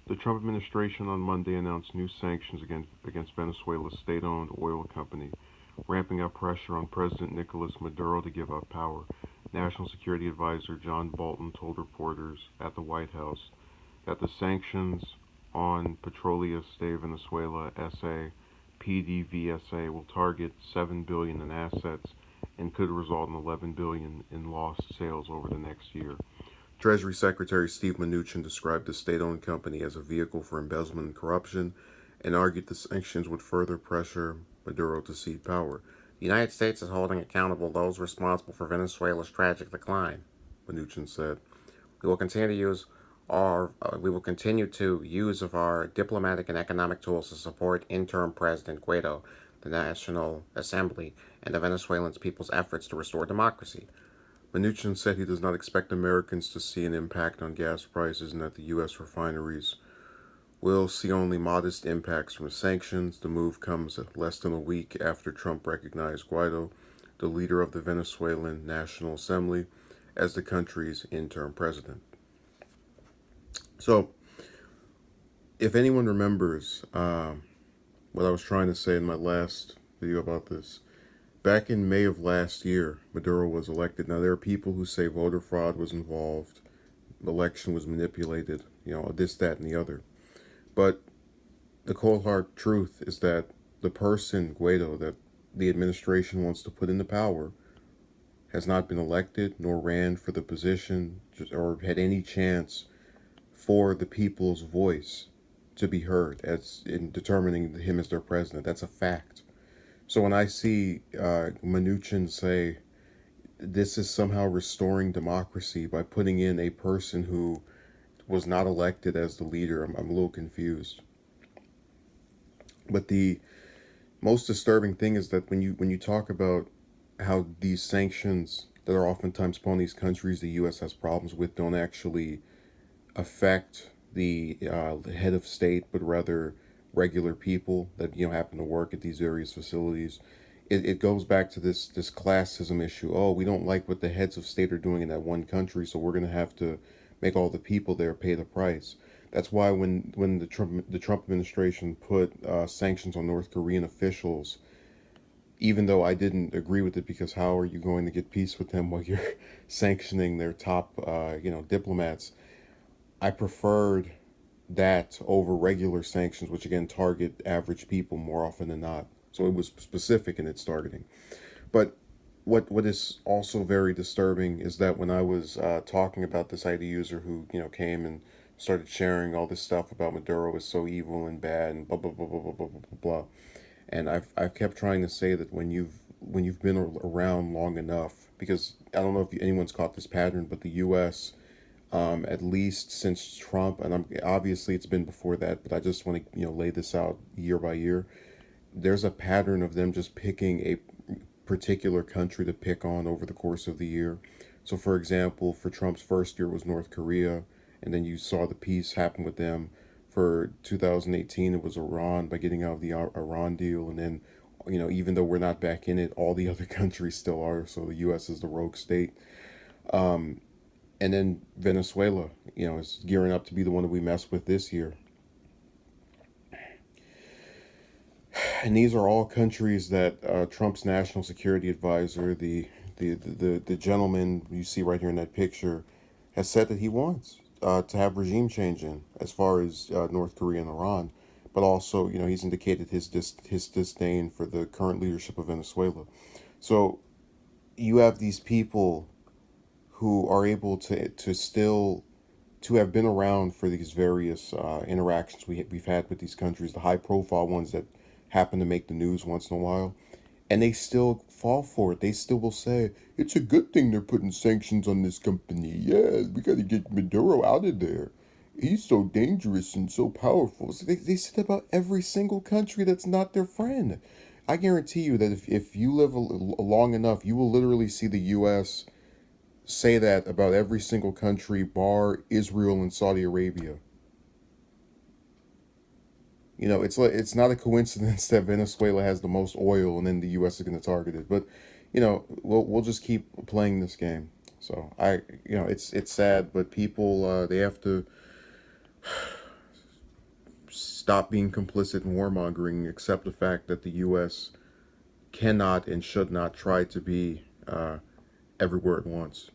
The Trump administration on Monday announced new sanctions against Venezuela's state-owned oil company, ramping up pressure on President Nicolas Maduro to give up power. National Security Advisor John Bolton told reporters at the White House that the sanctions on Petroleas de Venezuela SA PDVSA will target 7 billion in assets and could result in 11 billion in lost sales over the next year. Treasury Secretary Steve Mnuchin described the state-owned company as a vehicle for embezzlement and corruption and argued the sanctions would further pressure Maduro to cede power. The United States is holding accountable those responsible for Venezuela's tragic decline, Mnuchin said. We will continue to use of our diplomatic and economic tools to support interim President Guaido, the National Assembly, and the Venezuelan people's efforts to restore democracy. Mnuchin said he does not expect Americans to see an impact on gas prices and that the U.S. refineries will see only modest impacts from the sanctions. The move comes less than a week after Trump recognized Guaido, the leader of the Venezuelan National Assembly, as the country's interim president. So, if anyone remembers what I was trying to say in my last video about this, back in May of last year, Maduro was elected. Now, there are people who say voter fraud was involved, the election was manipulated, this, that, and the other. But the cold hard truth is that the person, Guaido, that the administration wants to put into power has not been elected nor ran for the position or had any chance for the people's voice to be heard as in determining him as their president. That's a fact. So when I see Mnuchin say this is somehow restoring democracy by putting in a person who was not elected as the leader, I'm a little confused. But the most disturbing thing is that when you talk about how these sanctions that are oftentimes put on these countries the U.S. has problems with don't actually affect the head of state, but rather regular people that happen to work at these various facilities. It goes back to this classism issue. Oh, we don't like what the heads of state are doing in that one country, so we're going to have to make all the people there pay the price. That's why when the Trump administration put sanctions on North Korean officials, even though I didn't agree with it, because how are you going to get peace with them while you're sanctioning their top diplomats? I preferred that over regular sanctions, which again target average people more often than not. So it was specific in its targeting. But what is also very disturbing is that when I was talking about this ID user who came and started sharing all this stuff about Maduro is so evil and bad and blah blah blah blah blah blah blah blah, and I've kept trying to say that when you've been around long enough, because I don't know if anyone's caught this pattern, but the U.S. At least since Trump, and obviously it's been before that, but I just want to lay this out year by year. There's a pattern of them just picking a particular country to pick on over the course of the year. So, for example, for Trump's first year was North Korea, and then you saw the peace happen with them. For 2018, it was Iran by getting out of the Iran deal, and then even though we're not back in it, all the other countries still are. So the U.S. is the rogue state. And then Venezuela, is gearing up to be the one that we mess with this year. And these are all countries that Trump's national security advisor, the gentleman you see right here in that picture, has said that he wants to have regime change in, as far as North Korea and Iran. But also, he's indicated his disdain for the current leadership of Venezuela. So you have these people who are able to still to have been around for these various interactions we've had with these countries, the high profile ones that happen to make the news once in a while, and they still fall for it. They still will say it's a good thing they're putting sanctions on this company. Yeah, we got to get Maduro out of there. He's so dangerous and so powerful. So they say about every single country that's not their friend. I guarantee you that if you live long enough, you will literally see the U.S. say that about every single country bar Israel and Saudi Arabia. It's not a coincidence that Venezuela has the most oil and then the U.S. is going to target it. But we'll just keep playing this game. So it's sad, but people they have to stop being complicit in warmongering, accept the fact that the U.S. cannot and should not try to be everywhere at once.